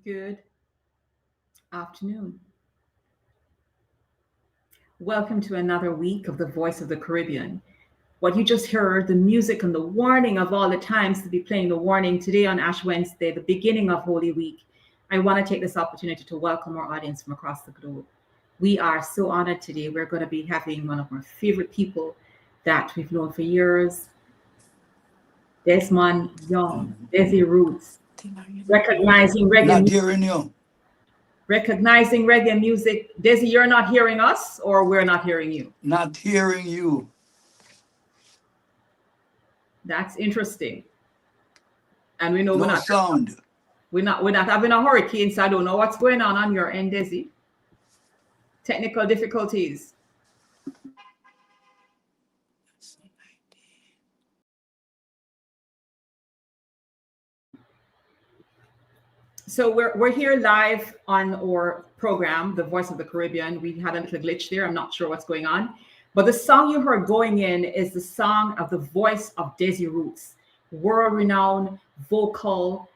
Good afternoon. Welcome to another week of the Voice of the Caribbean. What you just heard, the music and the warning of all the times to be playing the warning today on Ash Wednesday, the beginning of Holy Week. I want to take this opportunity to welcome our audience from across the globe. We are so honored today. We're going to be having one of our favorite people that we've known for years, Desmond Young, Desi Roots, recognizing reggae Not music. hearing you. Recognizing reggae music. Desi, you're not hearing us, or we're not hearing you? Not hearing you. That's interesting. And we know No sound. we're not having a hurricane, so I don't know what's going on your end, Desi. Technical difficulties. So we're here live on our program, The Voice of the Caribbean. We had a little glitch there. I'm not sure what's going on. But the song you heard going in is the song of the voice of Desi Roots, world-renowned vocal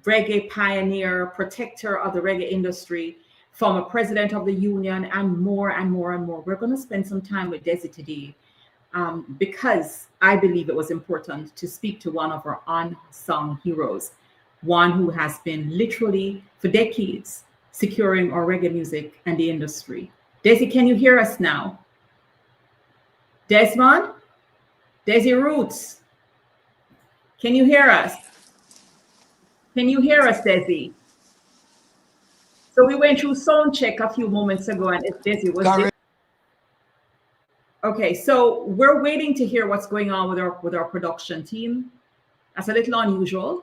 reggae pioneer, protector of the reggae industry, former president of the union, and more and more and more. We're going to spend some time with Desi today because I believe it was important to speak to one of our unsung heroes, one who has been literally for decades securing our reggae music and the industry. Desi, can you hear us now? Desmond? Desi Roots? Can you hear us? Can you hear us, Desi? So we went through sound check a few moments ago, and if Desi was there. Okay, so we're waiting to hear what's going on with our production team. That's a little unusual.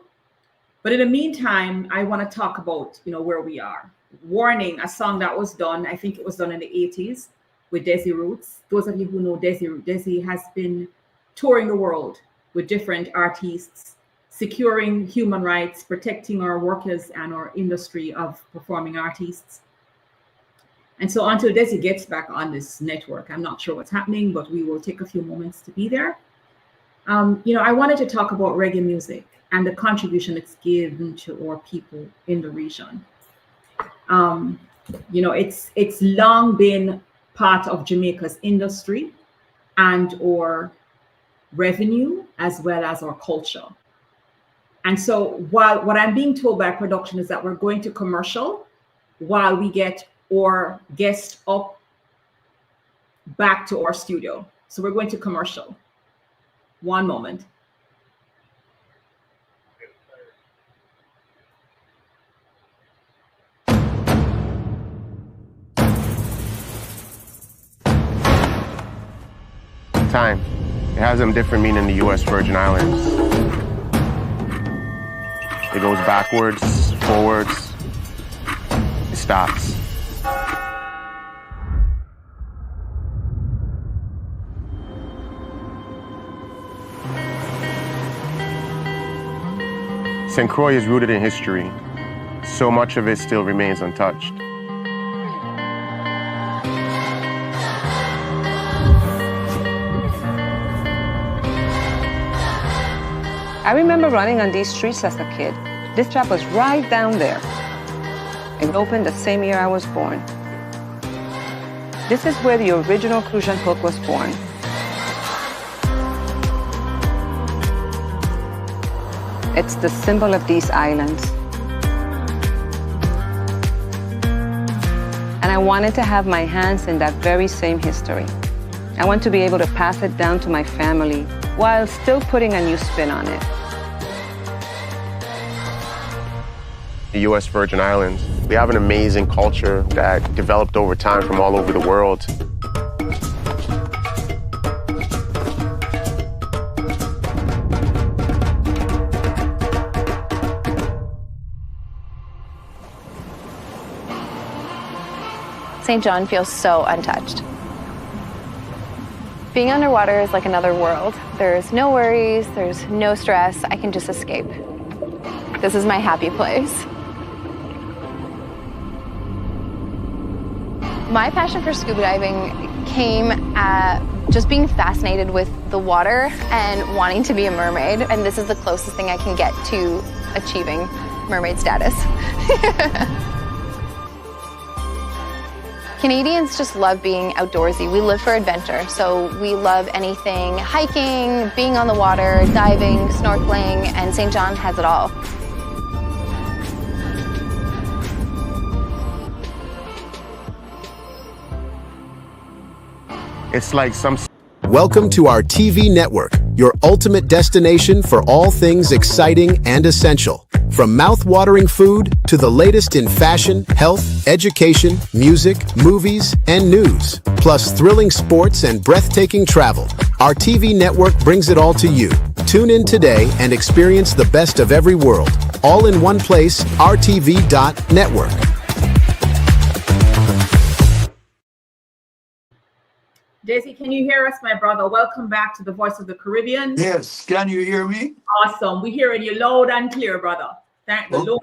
But in the meantime, I want to talk about, where we are. Warning, a song that was done, I think it was done in the 80s with Desi Roots. Those of you who know Desi has been touring the world with different artists, securing human rights, protecting our workers and our industry of performing artists. And so until Desi gets back on this network, I'm not sure what's happening, but we will take a few moments to be there. I wanted to talk about reggae music and the contribution it's given to our people in the region. It's long been part of Jamaica's industry and our revenue as well as our culture. And so while what I'm being told by production is that we're going to commercial while we get our guest up back to our studio. So we're going to commercial. One moment. Time. It has a different meaning in the U.S. Virgin Islands. It goes backwards, forwards, it stops. St. Croix is rooted in history. So much of it still remains untouched. I remember running on these streets as a kid. This shop was right down there. It opened the same year I was born. This is where the original Crucian hook was born. It's the symbol of these islands. And I wanted to have my hands in that very same history. I want to be able to pass it down to my family while still putting a new spin on it. The U.S. Virgin Islands, we have an amazing culture that developed over time from all over the world. St. John feels so untouched. Being underwater is like another world. There's no worries, there's no stress. I can just escape. This is my happy place. My passion for scuba diving came at just being fascinated with the water and wanting to be a mermaid. And this is the closest thing I can get to achieving mermaid status. Canadians just love being outdoorsy. We live for adventure, so we love anything hiking, being on the water, diving, snorkeling, and St. John has it all. It's like some Welcome to our TV network, your ultimate destination for all things exciting and essential. From mouth-watering food to the latest in fashion, health, education, music, movies, and news, plus thrilling sports and breathtaking travel. Our TV network brings it all to you. Tune in today and experience the best of every world, all in one place, rtv.network. Desi, can you hear us, my brother? Welcome back to the Voice of the Caribbean. Yes, can you hear me? Awesome. We're hearing you loud and clear, brother. Thank the Lord.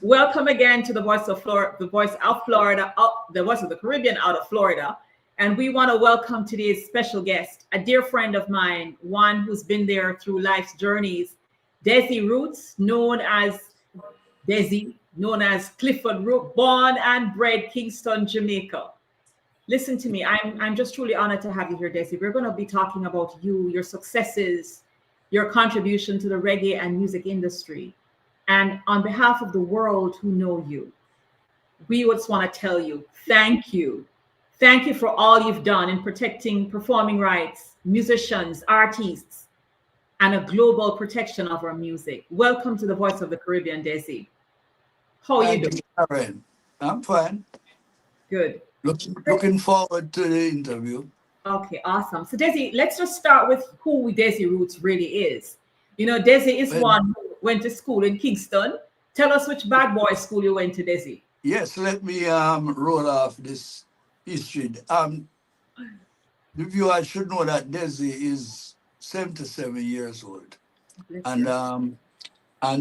Welcome again to the Voice of Florida, the Voice of Florida, the Voice of the Caribbean out of Florida. And we want to welcome today's special guest, a dear friend of mine, one who's been there through life's journeys, Desi Roots, known as Desi, known as Clifford Root, born and bred Kingston, Jamaica. Listen to me, I'm just truly honored to have you here, Desi. We're going to be talking about you, your successes, your contribution to the reggae and music industry. And on behalf of the world who know you, we just want to tell you, thank you. Thank you for all you've done in protecting performing rights, musicians, artists, and a global protection of our music. Welcome to the Voice of the Caribbean, Desi. How are you doing? Karen. I'm fine. Good. Looking forward to the interview. Okay, awesome. So Desi, let's just start with who Desi Roots really is. You know, Desi is one who went to school in Kingston. Tell us which bad boy school you went to, Desi. Yes, let me roll off this history. The viewers should know that Desi is 77 years old. And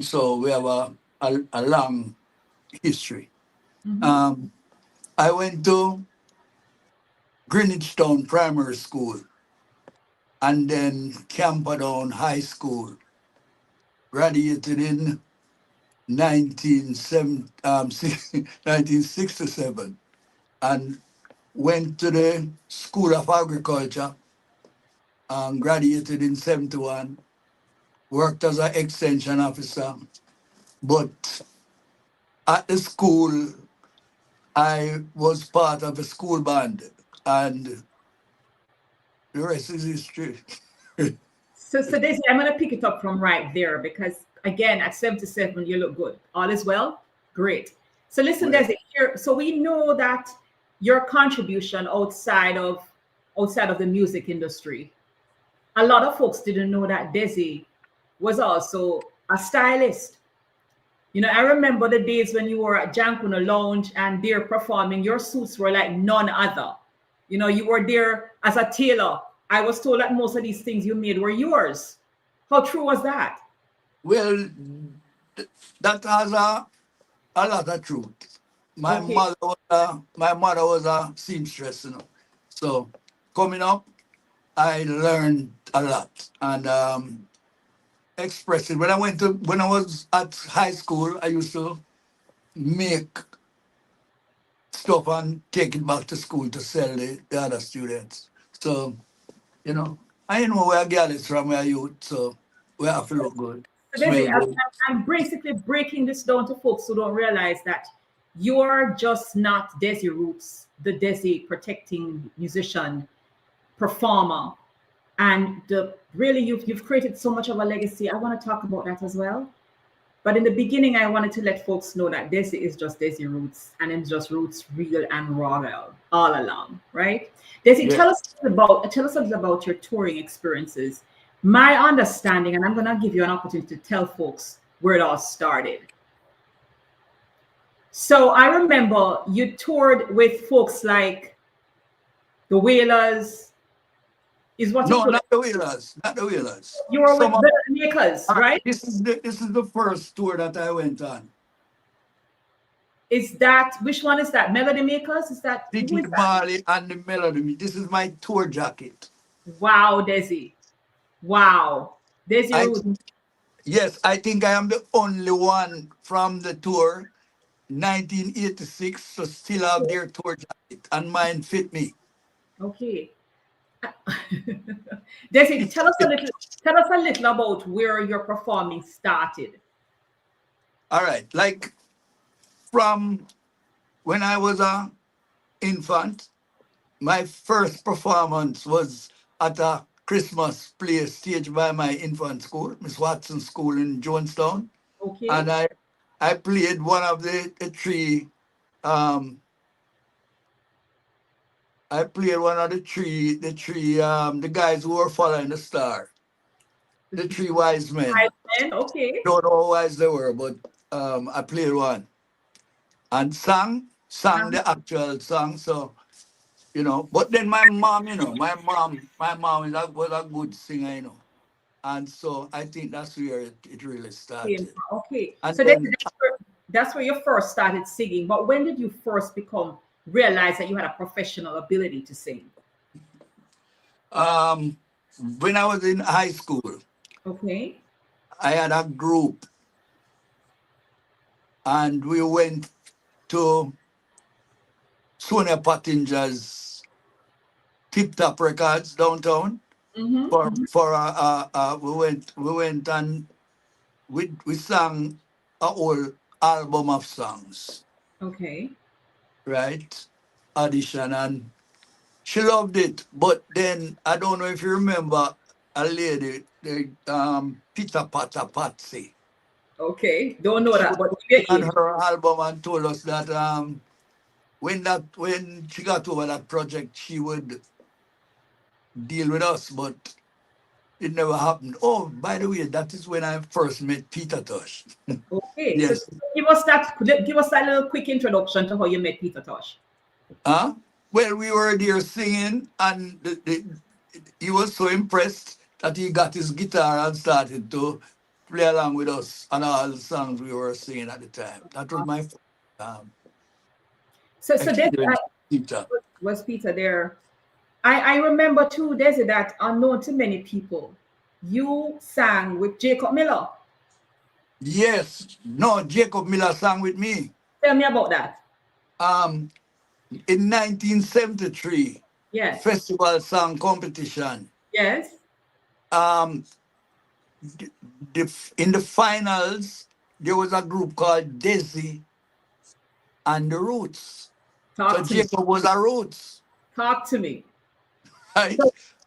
so we have a long history. Mm-hmm. I went to Greenwich Town Primary School and then Camperdown High School. Graduated in 1967 and went to the School of Agriculture and graduated in 71. Worked as an extension officer. But at the school, I was part of a school band, and the rest is history. So Desi, I'm going to pick it up from right there because, again, at 77, you look good. All is well? Great. So listen, Desi, here, so we know that your contribution outside of the music industry, a lot of folks didn't know that Desi was also a stylist. You know, I remember the days when you were at Jankuna Lounge and there performing, your suits were like none other. You know, you were there as a tailor. I was told that most of these things you made were yours. How true was that? Well, that has a lot of truth. My mother was a seamstress, you know. So coming up, I learned a lot and express it. When I was at high school, I used to make stuff and take it back to school to sell the other students. So, you know, I know where I get it from, where youth, so we have to look good. Desi, I'm basically breaking this down to folks who don't realize that you're just not Desi Roots, the Desi protecting musician, performer. And really, you've created so much of a legacy. I want to talk about that as well. But in the beginning, I wanted to let folks know that Desi is just Desi Roots, and it's just Roots real and raw all along, right? Desi, tell us a little about your touring experiences. My understanding, and I'm going to give you an opportunity to tell folks where it all started. So I remember you toured with folks like the Wailers. Not the Wailers. You were with the Makers, right? This is the first tour that I went on. Which one is that? Melody Makers? Is that? Dickie Marley and the Melody. This is my tour jacket. Wow, Desi. Wow. Desi Roots. Yes, I think I am the only one from the tour 1986, so still have their tour jacket, and mine fit me. Okay. Desi, tell us a little about where your performing started. All right, like from when I was a infant, my first performance was at a Christmas play staged by my infant school, Miss Watson School in Jonestown, Okay. and I played one of the three. Um, I played one of the guys who were following the star, the three wise men. Okay. Don't know how wise they were, but I played one and sang the actual song. So but then my mom, was a good singer, and so I think that's where it really started. Okay. And So then that's where you first started singing. But when did you first realize that you had a professional ability to sing? when I was in high school, Okay. I had a group, and we went to Sonia Pottinger's Tip Top Records downtown we went and we sang a whole album of songs, Okay. right? Audition, and she loved it. But then I don't know if you remember a lady, the Peter Pata Patsy. Okay. Don't know She that, was but your on age. her album and told us that when she got over that project, she would deal with us, but it never happened. Oh, by the way, that is when I first met Peter Tosh. Okay. So Yes. give us that little quick introduction to how you met Peter Tosh. Huh? Well, we were there singing, and he was so impressed that he got his guitar and started to play along with us on all the songs we were singing at the time. That was my first So this experience with Peter. was Peter there. I remember too, Desi, that unknown to many people, you sang with Jacob Miller. Yes, no, Jacob Miller sang with me. Tell me about that. Um, in 1973, Yes. festival song competition. Yes. Um, in the finals, there was a group called Desi and the Roots. So Talk to me. Jacob was a Roots, Talk to me. right?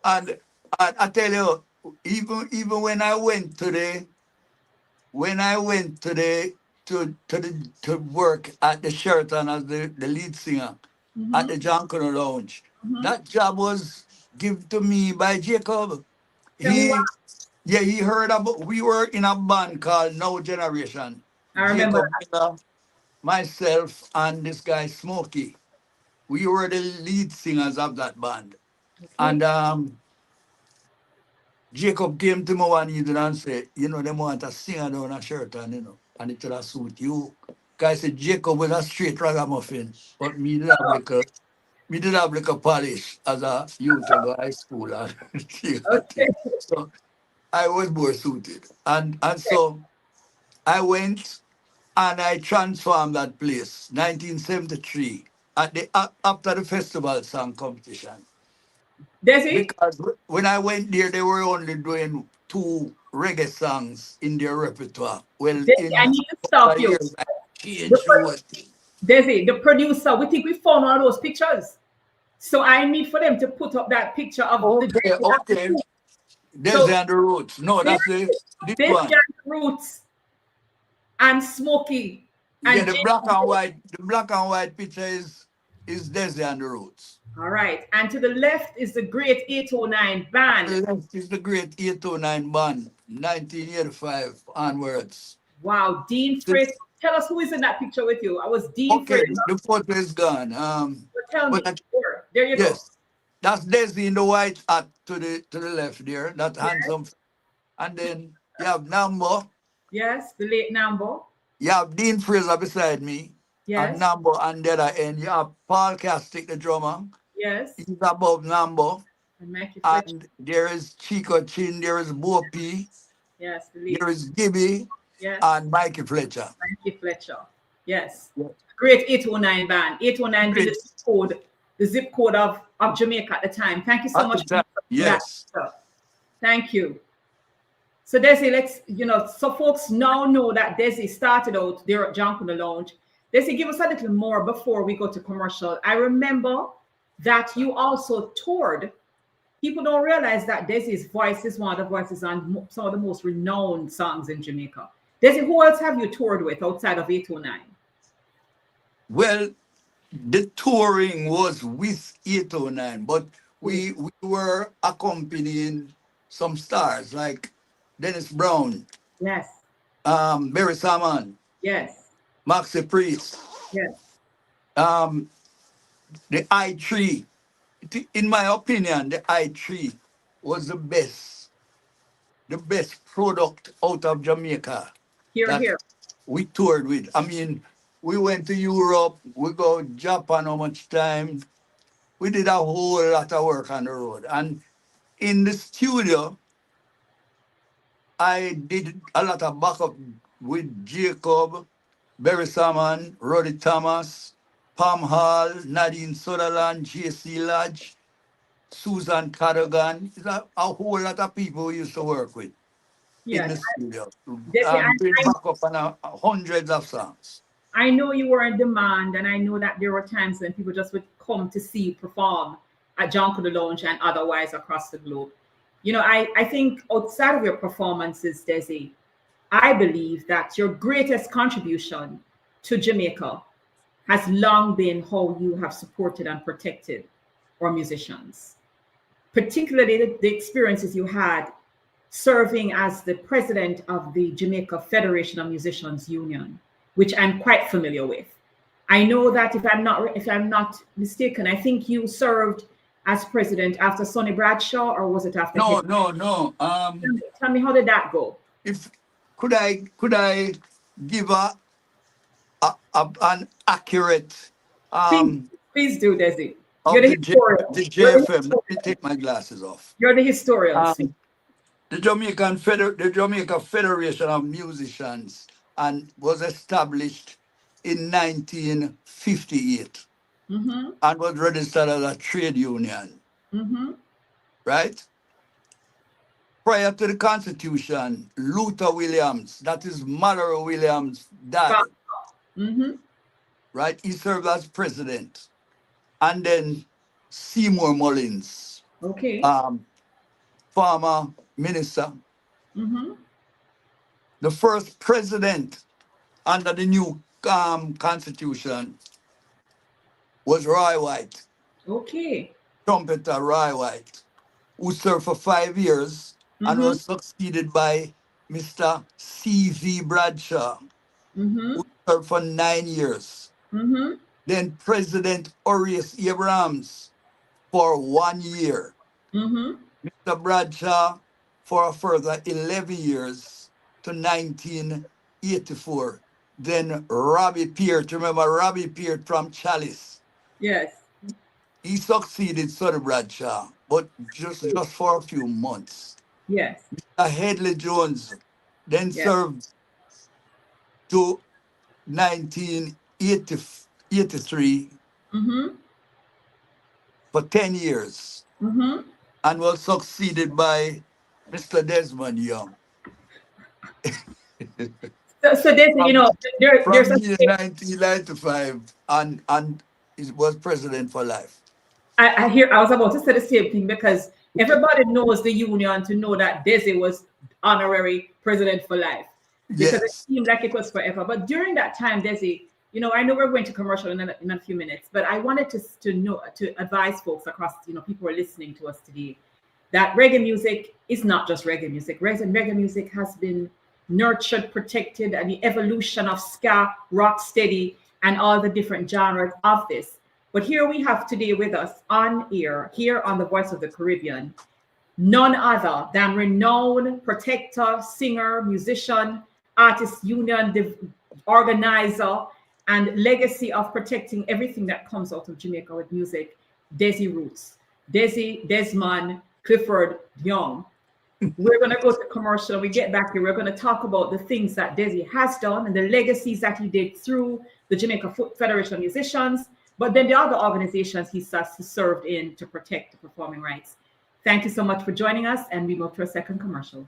And I tell you, even when I went to to work at the Sheraton as the lead singer at the John Connor Lounge, that job was given to me by Jacob. Tell me what He heard about. We were in a band called No Generation. I remember. Jacob Miller, myself, and this guy Smokey. We were the lead singers of that band. Okay. And Jacob came to me one evening and said, they want a singer down a shirt and it should suit you. Guy said Jacob was a straight ragamuffin, but me did have like a polish as a youth of high school and Okay. so I was more suited. And so I went and I transformed that place, 1973, after the festival song competition. Desi, Because when I went there, they were only doing 2 reggae songs in their repertoire. Well, I in need to stop you. years, I changed what. Desi, the producer, we think we found all those pictures. So I need for them to put up that picture of Okay. There's So the Roots. No, that's this Desi one. and Roots and Smokey Yeah, and the black and white picture is Desi and the Roots. all right. And to the left is the Great 809 band. The left is the Great 809 band, 1985 onwards. Wow, Dean Fritz. Tell us who is in that picture with you. I was Dean Okay, Fritz. the photo is gone. Tell me. There you go. Yes, that's Desi in the white hat to the left there. That handsome. And then you have Nambo. Yes, the late Nambo. You have Dean Fraser beside me. Yes. And Nambo on the other end. You have Paul Castic, the drummer. Yes. He's above Nambo. And there is Chico Chin. There is Bo P. Yes. There is Gibby. Yes. And Mikey Fletcher. Mikey Fletcher. Yes. Yeah. Great 809 band. 809 being Great. the zip code of Jamaica at the time. Thank you so At much the for time, that. yes. Thank you. So Desi, so folks now know that Desi started out there at Junk on the Lounge. Desi, give us a little more before we go to commercial. I remember that you also toured. People don't realize that Desi's voice is one of the voices on some of the most renowned songs in Jamaica. Desi, who else have you toured with outside of 809? Well, the touring was with 809, but we were accompanying some stars like Dennis Brown, Yes, Barry Salmon, yes, Maxi Priest, yes. um, the I3. In my opinion, the I3 was the best product out of Jamaica Here, that here. we toured with. I mean, we went to Europe, we go Japan how much time. We did a whole lot of work on the road. And in the studio, I did a lot of backup with Jacob, Barry Salmon, Roddy Thomas, Pam Hall, Nadine Sutherland, J.C. Lodge, Susan Cadogan. It's a whole lot of people we used to work with in Yes. the studio. Desi, Doing backup on hundreds of songs. I know you were in demand, and I know that there were times when people just would come to see you perform at Junk on the Lounge and otherwise across the globe. I think outside of your performances, Desi, I believe that your greatest contribution to Jamaica has long been how you have supported and protected our musicians, particularly the experiences you had serving as the president of the Jamaica Federation of Musicians Union, which I'm quite familiar with. I know that if I'm not mistaken, I think you served as president after Sonny Bradshaw, or was it after No, him? no. Tell me, how did that go? If could I give an accurate Please do, Desi. of You're the the historian. the JFM? Let me take my glasses off. You're the historian. The Jamaica Federation of Musicians and was established in 1958 and was registered as a trade union. Right? Prior to the Constitution, Luther Williams, that is Mallory Williams' dad, right? He served as president. And then Seymour Mullins, Okay. former minister. The first president under the new Constitution was Roy White, Okay. trumpeter Roy White, who served for 5 years and was succeeded by Mr. C.V. Bradshaw, who served for 9 years. Then President Horace Abrams for 1 year. Mr. Bradshaw for a further 11 years to 1984. Then Robbie Peart, remember Robbie Peart from Chalice? Yes. He succeeded Sonny Bradshaw, but just for a few months. Yes. Headley Jones then served to 1983 for 10 years and was succeeded by Mr. Desmond Young. So there's, there's from 1995 and he was president for life. I was about to say the same thing, because everybody knows the union to know that Desi was honorary president for life, because it seemed like it was forever. But during that time, Desi, I know we're going to commercial in a few minutes, but I wanted to advise folks across, people who are listening to us today, that reggae music is not just reggae music. Reggae music has been nurtured, protected, and the evolution of ska, rock steady, and all the different genres of this. But here we have today with us on air, here on the Voice of the Caribbean, none other than renowned protector, singer, musician, artist union organizer, and legacy of protecting everything that comes out of Jamaica with music, Desi Roots. Desmond Clifford Young. We're going to go to commercial. When we get back here, we're going to talk about the things that Desi has done and the legacies that he did through the Jamaica Federation of Musicians, but then the other organizations he served in to protect the performing rights. Thank you so much for joining us, and we move to a second commercial.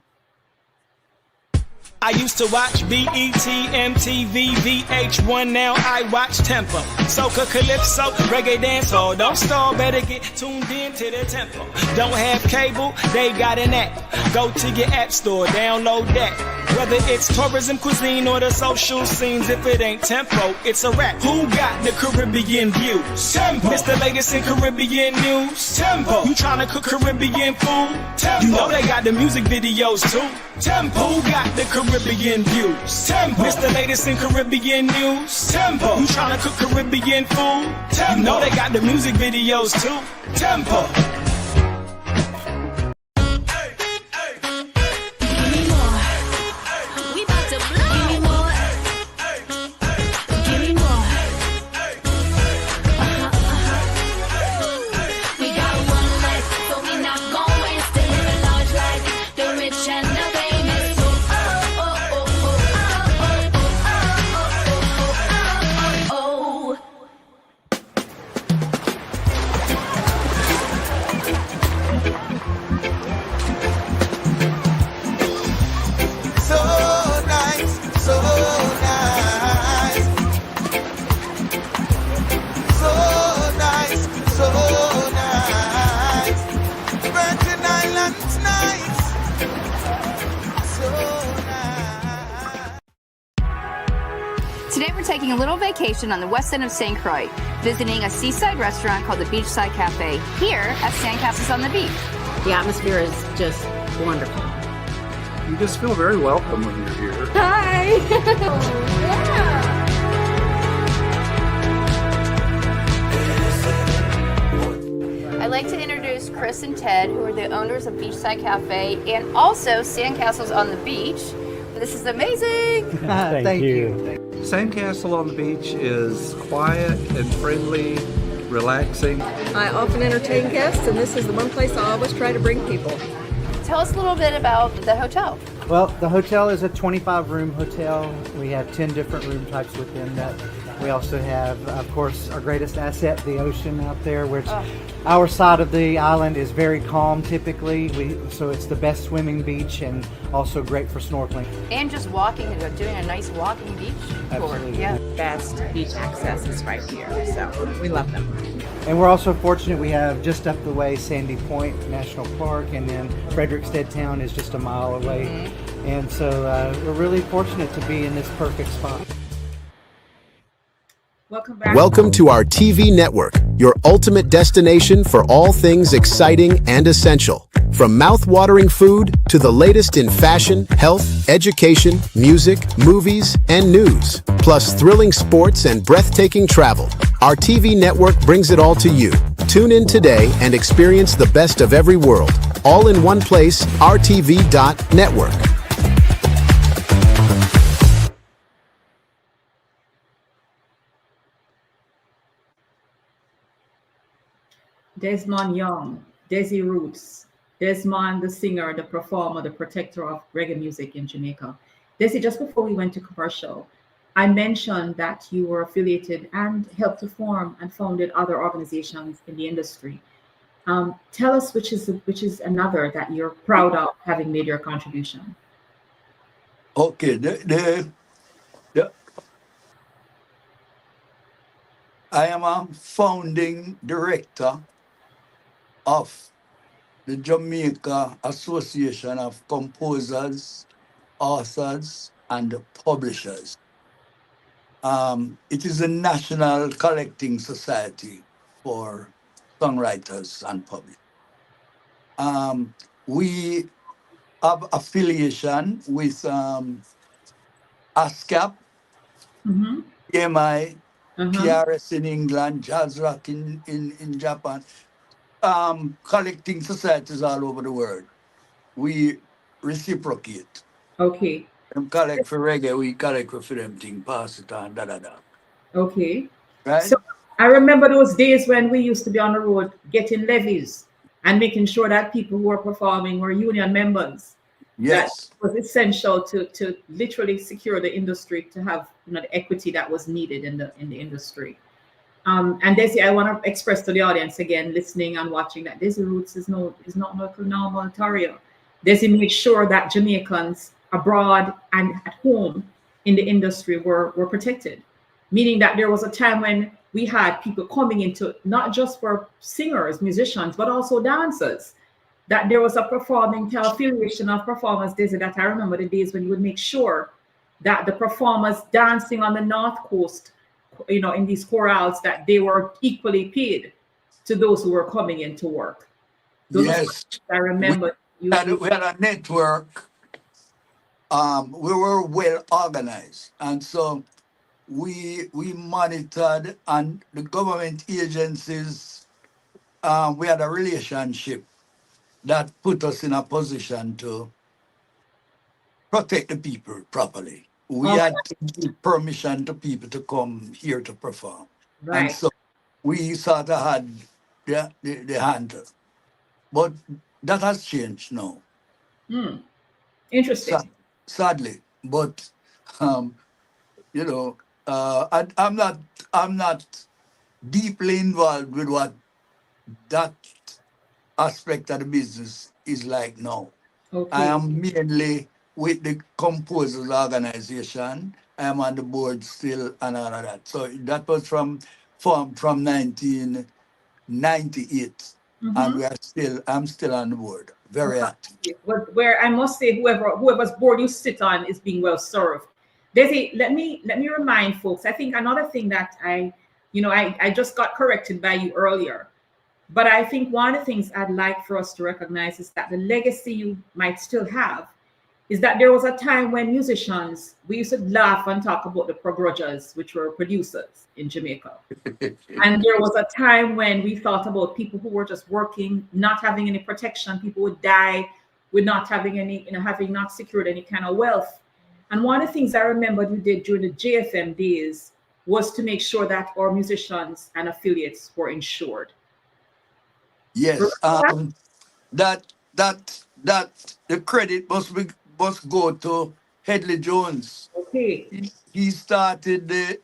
I used to watch BET, MTV, VH1, now I watch Tempo. Soca, Calypso, Reggae Dancehall. Don't stall, better get tuned in to the tempo. Don't have cable, they got an app. Go to your app store, download that. Whether it's tourism, cuisine, or the social scenes, if it ain't Tempo, it's a rap. Who got the Caribbean views? Tempo. It's the latest in Caribbean news. Tempo. You tryna cook Caribbean food? Tempo. You know they got the music videos too. Tempo. Who got the Caribbean views? Tempo. It's the latest in Caribbean news. Tempo. You tryna cook Caribbean food? Tempo. You know they got the music videos too. Tempo. Today we're taking a little vacation on the west end of St. Croix, visiting a seaside restaurant called the Beachside Cafe here at Sandcastles on the Beach. The atmosphere is just wonderful. You just feel very welcome when you're here. Hi! I'd like to introduce Chris and Ted, who are the owners of Beachside Cafe and also Sandcastles on the Beach. This is amazing! Thank you. Sandcastle on the Beach is quiet and friendly, relaxing. I often entertain guests, and this is the one place I always try to bring people. Tell us a little bit about the hotel. Well, the hotel is a 25-room hotel. We have 10 different room types within that. We also have, of course, our greatest asset, the ocean out there, which our side of the island is very calm typically. So it's the best swimming beach and also great for snorkeling. And just walking, doing a nice walking beach tour. Absolutely. Yeah. Best beach access is right here, so we love them. And we're also fortunate we have just up the way Sandy Point National Park, and then Frederickstead Town is just a mile away. Mm-hmm. And so we're really fortunate to be in this perfect spot. Welcome back. Welcome to our TV network, your ultimate destination for all things exciting and essential. From mouth-watering food to the latest in fashion, health, education, music, movies, and news, plus thrilling sports and breathtaking travel. Our TV network brings it all to you. Tune in today and experience the best of every world, all in one place, rtv.network. Desmond Young, Desi Roots, Desmond the singer, the performer, the protector of reggae music in Jamaica. Desi, just before we went to commercial, I mentioned that you were affiliated and helped to form and founded other organizations in the industry. Tell us which is another that you're proud of having made your contribution. Okay, I am a founding director of the Jamaica Association of Composers, Authors, and Publishers. It is a national collecting society for songwriters and publishers. We have affiliation with ASCAP, EMI, PRS in England, Jazz Rock in Japan, collecting societies all over the world. We reciprocate. Okay. Them collect for reggae, we collect for them thing, pass it on, da-da-da. Okay. Right? So I remember those days when we used to be on the road getting levies and making sure that people who were performing were union members. Yes. That was essential to literally secure the industry, to have the equity that was needed in the industry. And Desi, I want to express to the audience again, listening and watching, that Desi Roots is not local now Ontario. Desi made sure that Jamaicans abroad and at home in the industry were protected, meaning that there was a time when we had people coming into, not just for singers, musicians, but also dancers. That there was a performing affiliation of performers, Desi, that I remember the days when you would make sure that the performers dancing on the North Coast, in these chorales, that they were equally paid to those who were coming into work. Yes. I remember we had a network. We were well organized, and so we monitored, and the government agencies. We had a relationship that put us in a position to protect the people properly. We had to give permission to people to come here to perform. Right. And so we sort of had the handle. But that has changed now. Interesting. Sadly. But I'm not deeply involved with what that aspect of the business is like now. Okay. I am mainly with the composers organization. I am on the board still and all of that. So that was formed from 1998. And I'm still on the board. Very active. Where I must say, whoever's board you sit on is being well served. Desi, let me remind folks. I think another thing that I just got corrected by you earlier. But I think one of the things I'd like for us to recognize is that the legacy you might still have is that there was a time when musicians, we used to laugh and talk about the progrudgers, which were producers in Jamaica. And there was a time when we thought about people who were just working, not having any protection. People would die with not having any, having not secured any kind of wealth. And one of the things I remember you did during the JFM days was to make sure that our musicians and affiliates were insured. Yes, that the credit must go to Headley Jones. Okay. He started the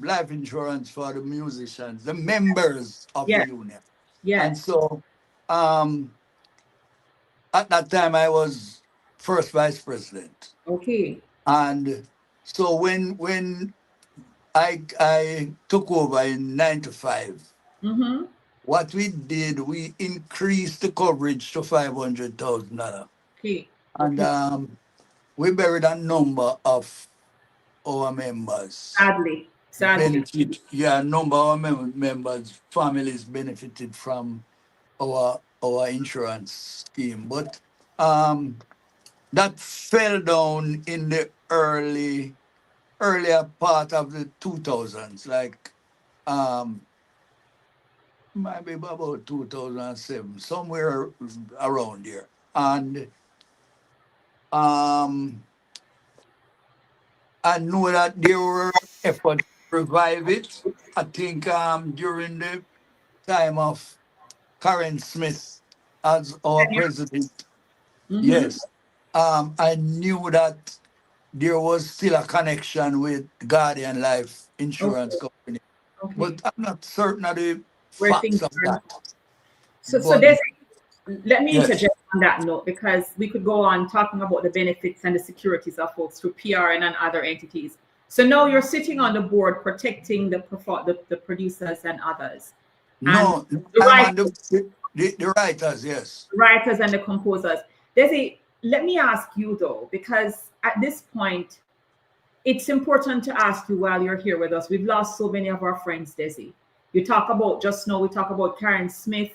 life insurance for the musicians, the members of the union. Yeah. And so at that time I was first vice president. Okay. And so when I took over in 95, what we did, we increased the coverage to $500,000. Okay. And we buried a number of our members. Sadly. A number of our members, families benefited from our insurance scheme. But that fell down in the earlier part of the 2000s, like maybe about 2007, somewhere around here. And I know that there were efforts to revive it. I think during the time of Karen Smith as our president, yes, I knew that there was still a connection with Guardian Life Insurance Company. Okay. But I'm not certain of the facts of that. So there's, let me interject on that note, because we could go on talking about the benefits and the securities of folks through PRN and other entities. So now you're sitting on the board protecting the producers and others. No, and the writers, yes. The writers and the composers. Let me ask you though, because at this point, it's important to ask you while you're here with us. We've lost so many of our friends, Desi. You talk about, just now we talk about Karen Smith.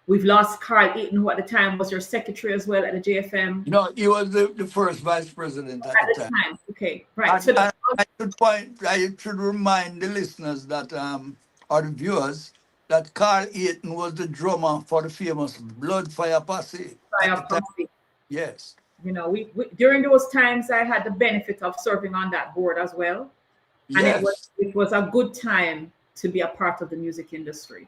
We've lost Carl Eaton, who at the time was your secretary as well at the JFM. No, he was the first vice president at the time. Okay, right. I should remind the listeners that, or the viewers, that Carl Eaton was the drummer for the famous Blood Fire Posse. Yes. We during those times, I had the benefit of serving on that board as well. And it was a good time to be a part of the music industry,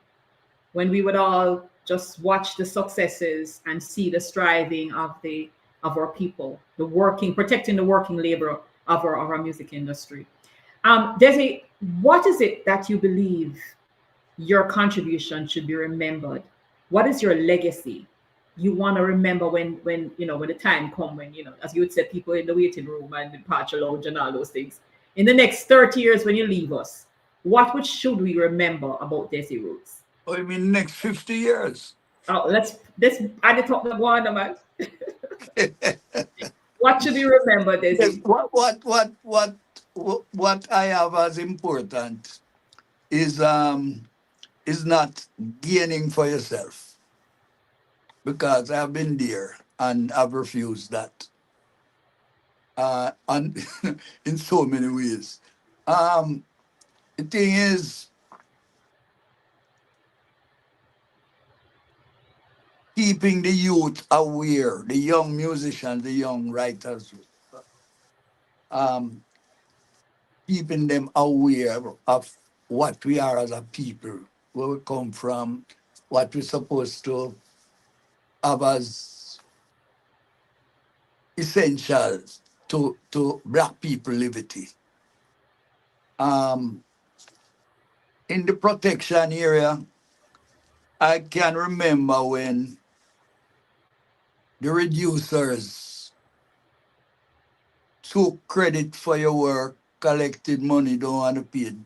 when we would all just watch the successes and see the striving of the of our people, protecting the working labor of our music industry. Desi, what is it that you believe your contribution should be remembered? What is your legacy you want to remember when when the time comes, when, as you would say, people in the waiting room and the departure lounge and all those things, in the next 30 years when you leave us, should we remember about Desi Roots? Oh, you mean next 50 years? Oh, let's add it up the one, man. What should we remember, Desi? Yes, what I have as important is not gaining for yourself, because I've been there and I've refused that, and in so many ways. The thing is, keeping the youth aware, the young musicians, the young writers, um, keeping them aware of what we are as a people, where we come from, what we're supposed to have as essentials to Black people liberty. In the protection area, I can remember when the reducers took credit for your work, collected money, don't want to pay it.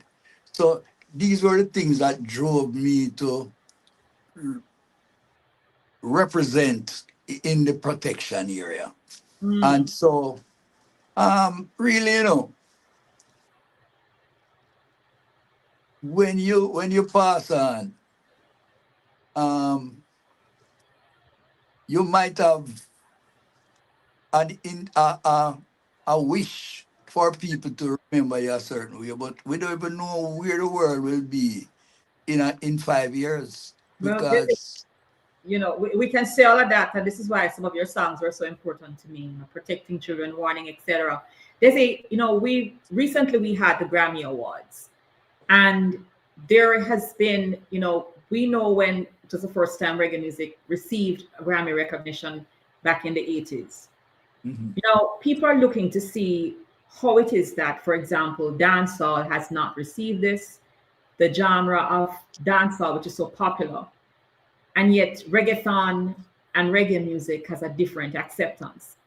So these were the things that drove me to represent in the protection area. And so, really, when you pass on, you might have a wish for people to remember you a certain way, but we don't even know where the world will be in 5 years, Well, because we can say all of that, and this is why some of your songs were so important to me, protecting children, warning, etc. We recently had the Grammy Awards, and there has been, we know when it was the first time reggae music received Grammy recognition back in the 80s. People are looking to see how it is that, for example, dancehall has not received this, the genre of dancehall, which is so popular, and yet reggaeton and reggae music has a different acceptance.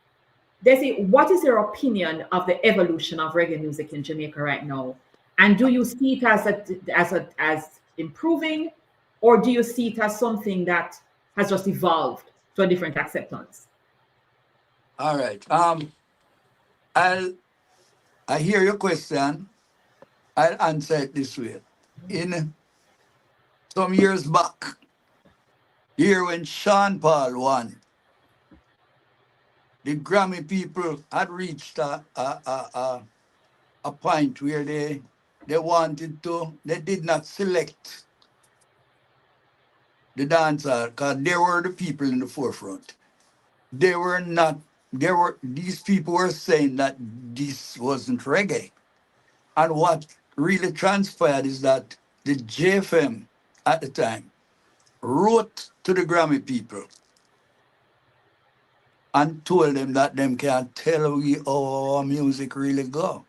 Desi, what is your opinion of the evolution of reggae music in Jamaica right now? And do you see it as improving, or do you see it as something that has just evolved to a different acceptance? all right. I hear your question. I'll answer it this way. In some years back, here when Sean Paul won, the Grammy people had reached a point where they did not select the dancer, because they were the people in the forefront. These people were saying that this wasn't reggae. And what really transpired is that the JFM at the time wrote to the Grammy people and told them that them can't tell we how our music really go.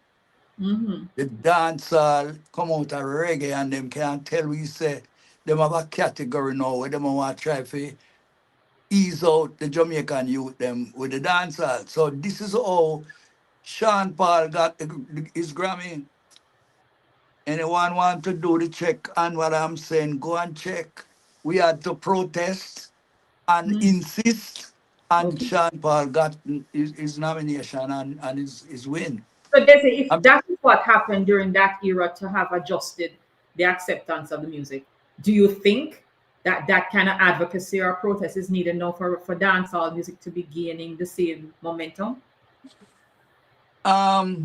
The dancehall come out of reggae and them can't tell we say them have a category now where them want to try to ease out the Jamaican youth them with the dancehall. So this is how Sean Paul got his Grammy. Anyone want to do the check on what I'm saying, go and check. We had to protest and insist, and Sean Paul got his nomination and his win. So Desi, if that is what happened during that era to have adjusted the acceptance of the music, do you think that kind of advocacy or protest is needed now for dancehall music to be gaining the same momentum? My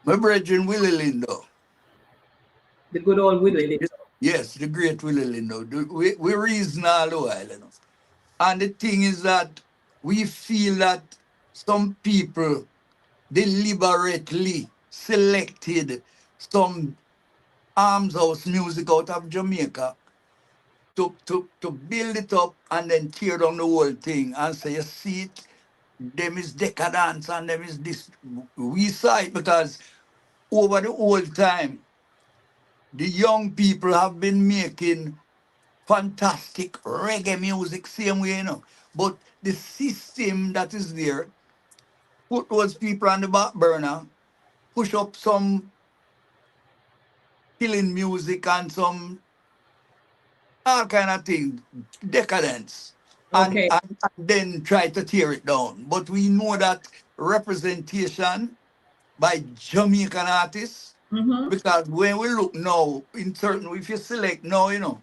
brethren Willie Lindo. The good old Willie Lindo. Yes, the great Willie Lindo. We reason all the while, And the thing is that we feel that some people deliberately selected some arms house music out of Jamaica to build it up and then tear down the whole thing and say, you see it, them is decadence and them is this. We saw it because over the whole time, the young people have been making fantastic reggae music, same way, you know. But the system that is there put those people on the back burner, push up some killing music and some all kind of thing, decadence, Okay. and then try to tear it down. But we know that representation by Jamaican artists, because when we look now in certain, if you select now, you know,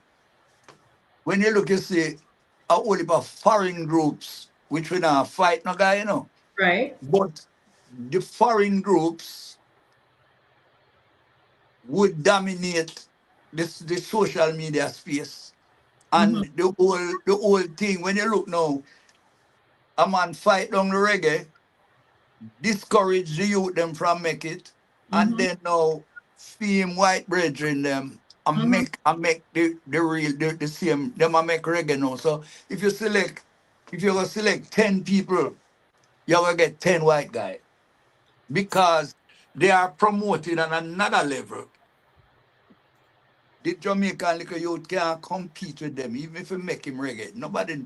when you look, you see a whole heap of foreign groups, which we not fight no guy, you know. Right. But the foreign groups would dominate this the social media space. And the whole thing, when you look now, a man fight down the reggae, discourage the youth them from make it, and then now fame white brethren them and make the real the same them and make reggae now. So if you go select 10 people, you will get 10 white guys. Because they are promoted on another level. The Jamaican little youth can't compete with them, even if you make him reggae. Nobody,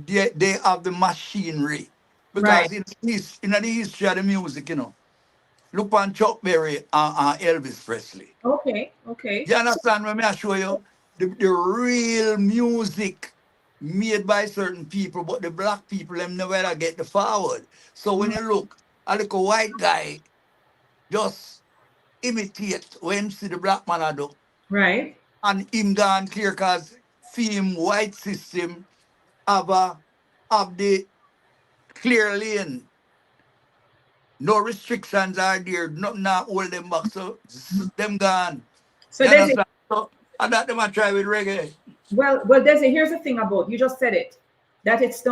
they have the machinery. Because Right. in the history of the music, you know, look on Chuck Berry and Elvis Presley. Okay. Okay. You understand when I show you the real music made by certain people, but the black people, them never get the forward. So when you look, a little white guy just imitate when see the black man I do. Right. And him gone clear because film white system have the clear lane. No restrictions are there, nothing not hold them back. So them gone. So You there's understand? So, and that them a try with reggae. well, here's the thing about, you just said it, that it's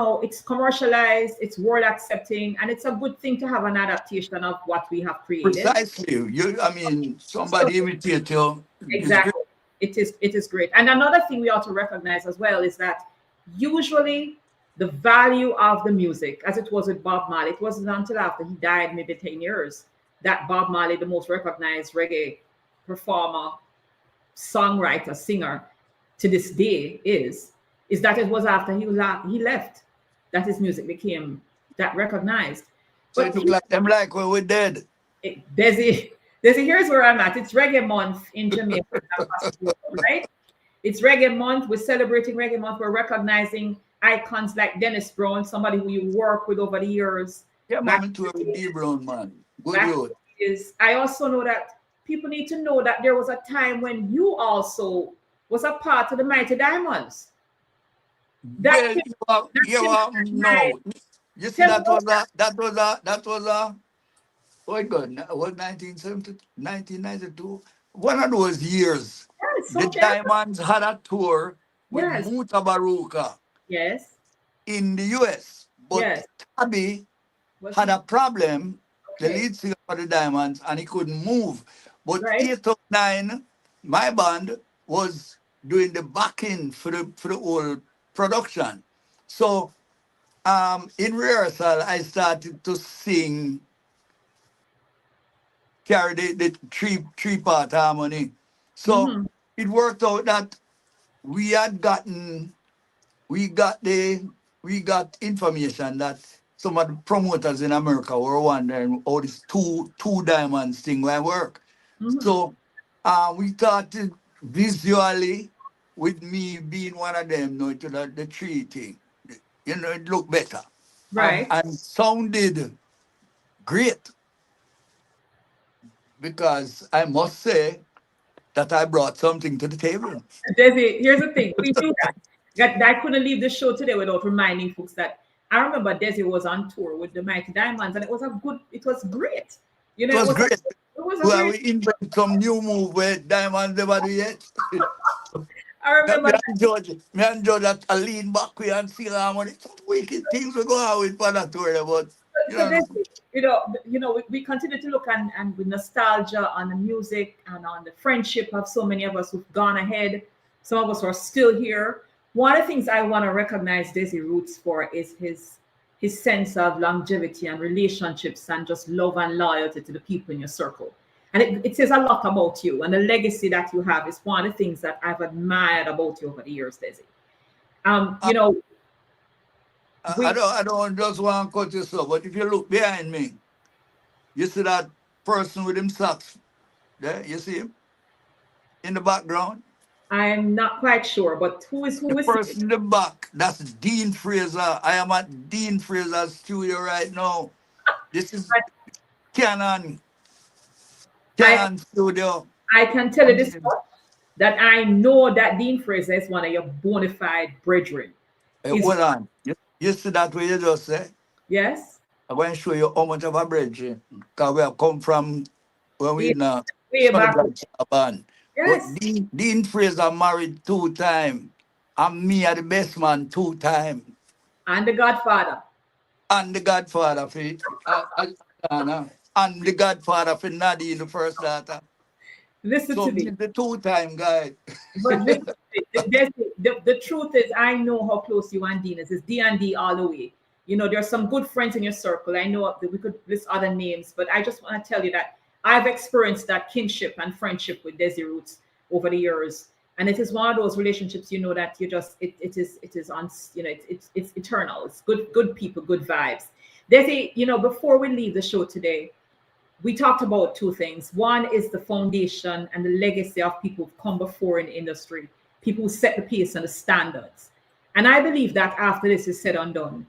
commercialized, it's world accepting, and it's a good thing to have an adaptation of what we have created. Precisely. I mean, somebody imitate you. Exactly. It is great. And another thing we ought to recognize as well is that usually the value of the music, as it was with Bob Marley, it wasn't until after he died, maybe 10 years, that Bob Marley, the most recognized reggae performer, songwriter, singer to this day, is that it was after he left that his music became that recognized. So it look like them like when we're dead. Desi, here's where I'm at. It's Reggae Month in Jamaica, right? It's Reggae Month. We're celebrating Reggae Month. We're recognizing icons like Dennis Brown, somebody who you work with over the years. Yeah, man, to a D Brown, man. Good youth. I also know that people need to know that there was a time when you also was a part of the Mighty Diamonds. No. You see, that was a oh God, it was 1992. One of those years. Yes, the Diamonds had a tour with Muta Baruka. Yes. In the US. But Tabby had a problem, the lead singer for the Diamonds, and he couldn't move. But 809, my band was doing the backing for the whole production. So in rehearsal, I started to sing, carry the three-part harmony. So it worked out that we got information that some of the promoters in America were wondering how this two diamonds thing will work. So we started visually with me being one of them, to the tree thing. It looked better. Right. And sounded great. Because I must say that I brought something to the table. Desi, here's the thing. We do that. I couldn't leave the show today without reminding folks that I remember Desi was on tour with the Mighty Diamonds, and it was great. It was great. We invent some new move where Diamonds never do yet. I remember me and George that I lean back way and sing harmony. Some wicked things we go out with for that tour, but we continue to look and with nostalgia on the music and on the friendship of so many of us who've gone ahead Some of us are still here. One of the things I want to recognize Desi Roots for is his sense of longevity and relationships and just love and loyalty to the people in your circle. And it says a lot about you, and the legacy that you have is one of the things that I've admired about you over the years, Desi. You know, I don't just want to cut you so, but if you look behind me, you see that person with him socks there? You see him in the background? I'm not quite sure, but who is the person in the back? That's Dean Fraser. I am at Dean Fraser's studio right now. This is Canon studio. I can tell you this much, that I know that Dean Fraser is one of your bona fide brethren. Hey, hold on. You see that way you just say? Yes. I'm going to show you how much of a brethren. Because we have come from when we now band. Yes. But Dean Fraser married 2 times. And me are the best man 2 times. And the Godfather. And the Godfather for it. And the Godfather for Nadine, the first daughter. Listen to me. The 2-time guy. But the truth is, I know how close you and Dean is. It's D&D all the way. You know, there's some good friends in your circle. I know that we could list other names, but I just want to tell you that I've experienced that kinship and friendship with Desi Roots over the years. And it is one of those relationships, you know, that you just, it is on, you know, it's eternal. It's good people, good vibes. Desi, you know, before we leave the show today, we talked about 2 things. One is the foundation and the legacy of people who've come before in the industry, people who set the pace and the standards. And I believe that after this is said and done,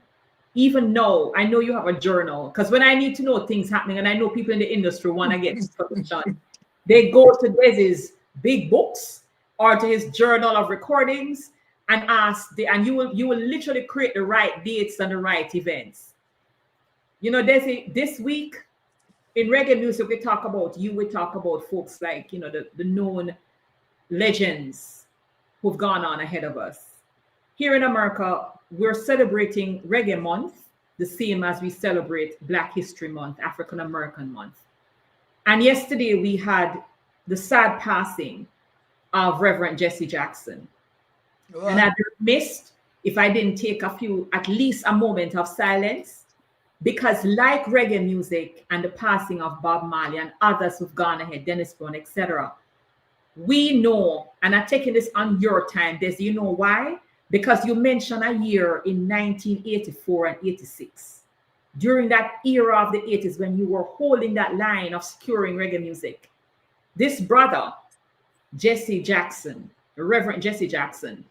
even now, I know you have a journal, because when I need to know things happening, and I know people in the industry want to get information, they go to Desi's big books or to his journal of recordings and ask, and you will literally create the right dates and the right events. You know, Desi, this week, in reggae music, we talk about folks like, you know, the known legends who've gone on ahead of us. Here in America, we're celebrating Reggae Month, the same as we celebrate Black History Month, African American Month. And yesterday we had the sad passing of Reverend Jesse Jackson. Wow. And I'd be missed if I didn't take at least a moment of silence, because like reggae music and the passing of Bob Marley and others who've gone ahead, Dennis Brown, etc., we know, and I'm taking this on your time, Des, you know why? Because you mentioned a year in 1984 and 86. During that era of the 80s when you were holding that line of securing reggae music, this brother, Jesse Jackson, the Reverend Jesse Jackson,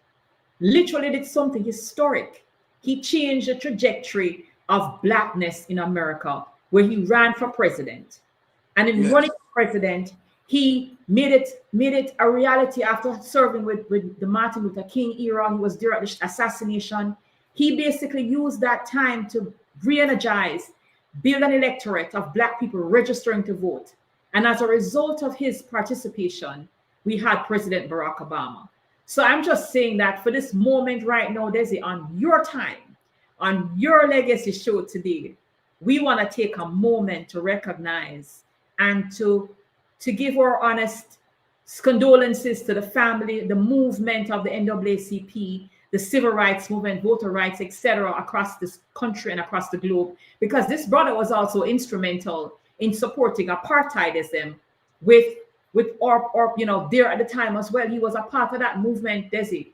literally did something historic. He changed the trajectory of Blackness in America, where he ran for president. And in running for president, he made it a reality after serving with the Martin Luther King era. He was there at the assassination. He basically used that time to re-energize, build an electorate of Black people registering to vote. And as a result of his participation, we had President Barack Obama. So I'm just saying that for this moment right now, Desi, on your time, on your legacy show today, we want to take a moment to recognize and to give our honest condolences to the family, the movement of the NAACP, the civil rights movement, voter rights, etc., across this country and across the globe, because this brother was also instrumental in supporting apartheidism with or you know, there at the time as well. He was a part of that movement, Desi.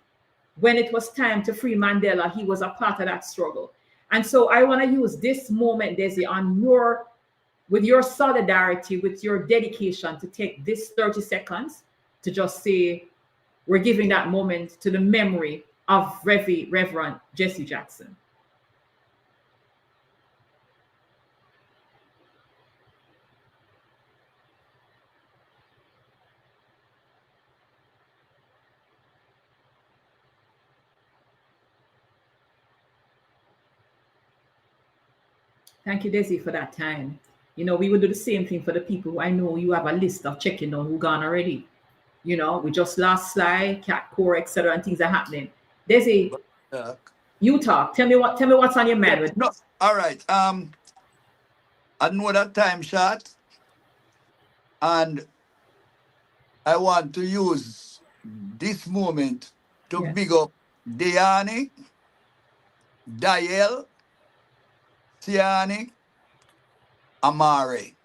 When it was time to free Mandela, he was a part of that struggle. And so I want to use this moment, Desi, with your solidarity, with your dedication, to take this 30 seconds to just say, we're giving that moment to the memory of Reverend Jesse Jackson. Thank you, Desi, for that time. You know, we will do the same thing for the people who I know you have a list of checking on who gone already. You know, we just lost Sly, Cat Core, etc., and things are happening. Desi, you talk. Tell me what's on your mind. No, all right. I know that time shot, and I want to use this moment to Yes. big up Diani, Diel, Siani, Amare,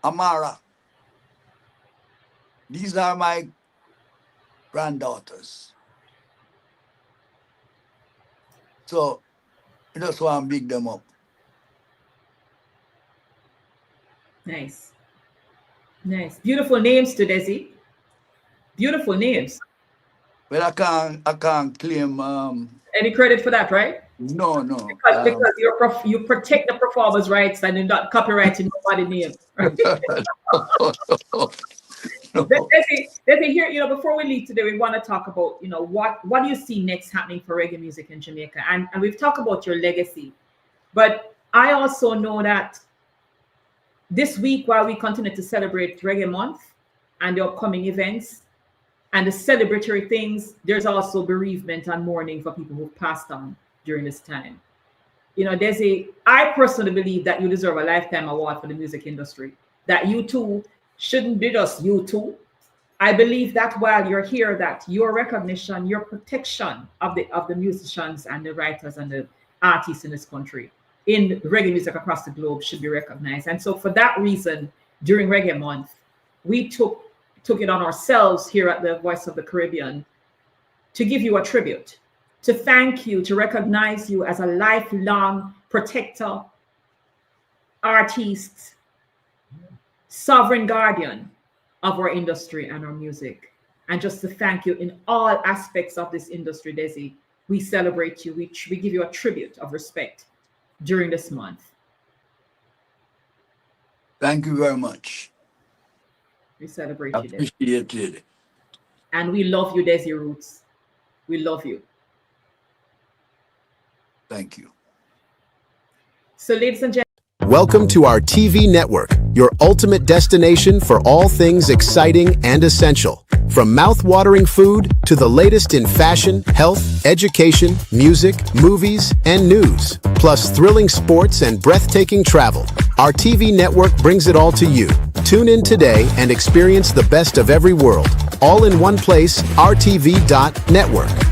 Amara. These are my granddaughters. So I just want to big them up. Nice. Nice. Beautiful names to Desi. Beautiful names. But I can't claim Any credit for that, right? no. Because you protect the performers' rights and you're not copyrighting nobody's name. Right? Desi, here, before we leave today, we want to talk about, what do you see next happening for reggae music in Jamaica? And we've talked about your legacy. But I also know that this week, while we continue to celebrate Reggae Month and the upcoming events and the celebratory things, there's also bereavement and mourning for people who've passed on during this time. Desi, I personally believe that you deserve a lifetime award for the music industry, that you too shouldn't be just you two. I believe that while you're here, that your recognition, your protection of the musicians and the writers and the artists in this country, in reggae music across the globe, should be recognized. And so for that reason, during Reggae Month, we took it on ourselves here at the Voice of the Caribbean to give you a tribute, to thank you, to recognize you as a lifelong protector, artist, sovereign guardian of our industry and our music. And just to thank you in all aspects of this industry, Desi. We celebrate you. We give you a tribute of respect during this month. Thank you very much. We celebrate you, Desi. Appreciate it. And we love you, Desi Roots. We love you. Thank you. So, ladies and gentlemen, Welcome to our TV network, your ultimate destination for all things exciting and essential. From mouth-watering food to the latest in fashion, health, education, music, movies, and news, plus thrilling sports and breathtaking travel. Our TV network brings it all to you. Tune in today and experience the best of every world. All in one place, rtv.network.